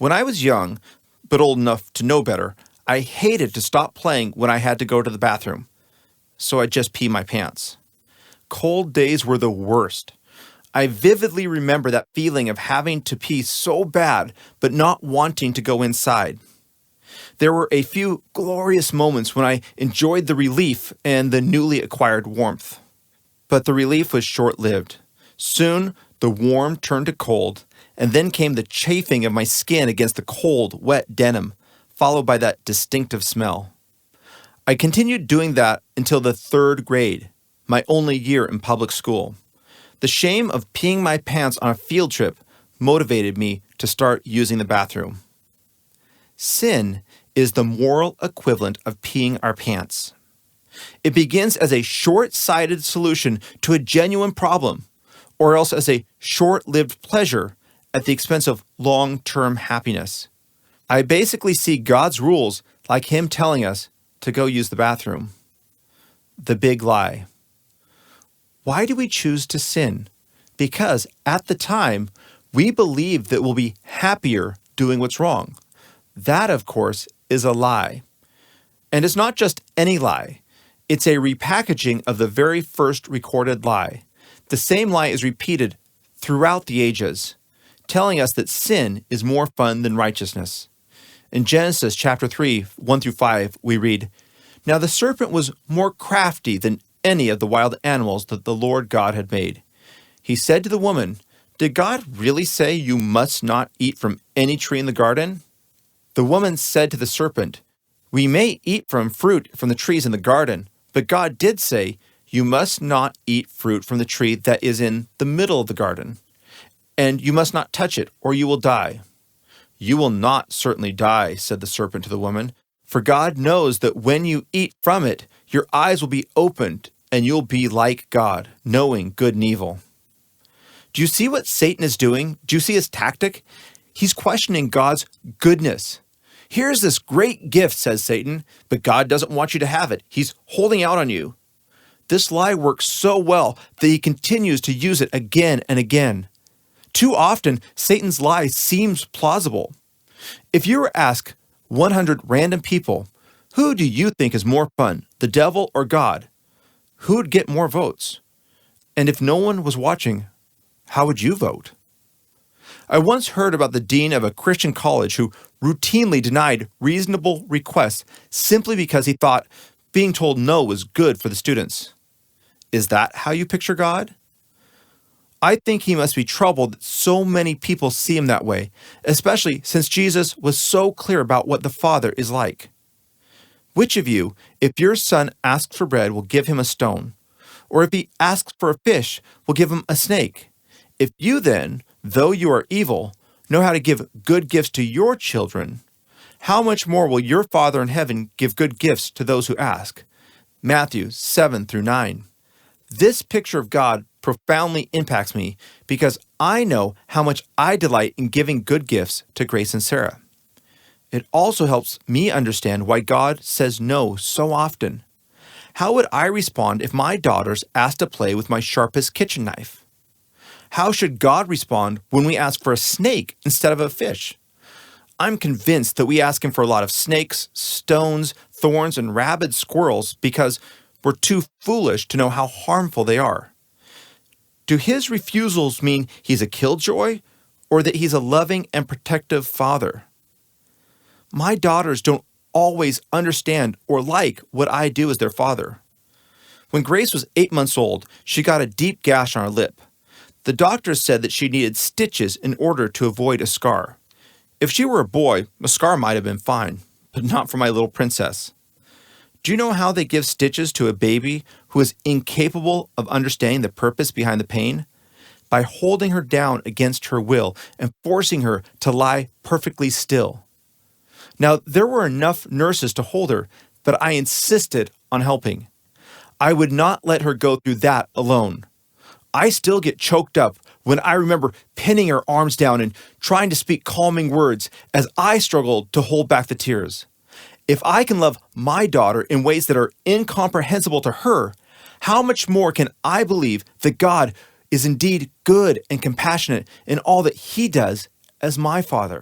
When I was young, but old enough to know better, I hated to stop playing when I had to go to the bathroom. So I'd just pee my pants. Cold days were the worst. I vividly remember that feeling of having to pee so bad, but not wanting to go inside. There were a few glorious moments when I enjoyed the relief and the newly acquired warmth. But the relief was short-lived. Soon, the warm turned to cold, and then came the chafing of my skin against the cold, wet denim, followed by that distinctive smell. I continued doing that until the 3rd grade, my only year in public school. The shame of peeing my pants on a field trip motivated me to start using the bathroom. Sin is the moral equivalent of peeing our pants. It begins as a short-sighted solution to a genuine problem, or else as a short-lived pleasure at the expense of long-term happiness. I basically see God's rules like Him telling us to go use the bathroom. The big lie. Why do we choose to sin? Because at the time, we believe that we'll be happier doing what's wrong. That, of course, is a lie. And it's not just any lie. It's a repackaging of the very first recorded lie. The same lie is repeated throughout the ages, telling us that sin is more fun than righteousness. In Genesis chapter 3, 1-5, we read, "Now the serpent was more crafty than any of the wild animals that the Lord God had made. He said to the woman, 'Did God really say you must not eat from any tree in the garden?' The woman said to the serpent, 'We may eat from fruit from the trees in the garden, but God did say, you must not eat fruit from the tree that is in the middle of the garden, and you must not touch it, or you will die.' 'You will not certainly die,' said the serpent to the woman, 'for God knows that when you eat from it, your eyes will be opened, and you'll be like God, knowing good and evil.'" Do you see what Satan is doing? Do you see his tactic? He's questioning God's goodness. "Here's this great gift," says Satan, "but God doesn't want you to have it. He's holding out on you." This lie works so well that he continues to use it again and again. Too often, Satan's lie seems plausible. If you were asked 100 random people, who do you think is more fun, the devil or God? Who would get more votes? And if no one was watching, how would you vote? I once heard about the dean of a Christian college who routinely denied reasonable requests simply because he thought being told no was good for the students. Is that how you picture God? I think he must be troubled that so many people see him that way, especially since Jesus was so clear about what the Father is like. Which of you, if your son asks for bread, will give him a stone? Or if he asks for a fish, will give him a snake? If you then, though you are evil, know how to give good gifts to your children, how much more will your Father in heaven give good gifts to those who ask? Matthew 7-9. This picture of God profoundly impacts me because I know how much I delight in giving good gifts to Grace and Sarah. It also helps me understand why God says no so often. How would I respond if my daughters asked to play with my sharpest kitchen knife? How should God respond when we ask for a snake instead of a fish? I'm convinced that we ask him for a lot of snakes, stones, thorns, and rabid squirrels because we're too foolish to know how harmful they are. Do his refusals mean he's a killjoy, or that he's a loving and protective father? My daughters don't always understand or like what I do as their father. When Grace was 8 months old, she got a deep gash on her lip. The doctor said that she needed stitches in order to avoid a scar. If she were a boy, a scar might have been fine, but not for my little princess. Do you know how they give stitches to a baby who is incapable of understanding the purpose behind the pain? By holding her down against her will and forcing her to lie perfectly still. Now, there were enough nurses to hold her, but I insisted on helping. I would not let her go through that alone. I still get choked up when I remember pinning her arms down and trying to speak calming words as I struggled to hold back the tears. If I can love my daughter in ways that are incomprehensible to her, how much more can I believe that God is indeed good and compassionate in all that he does as my Father?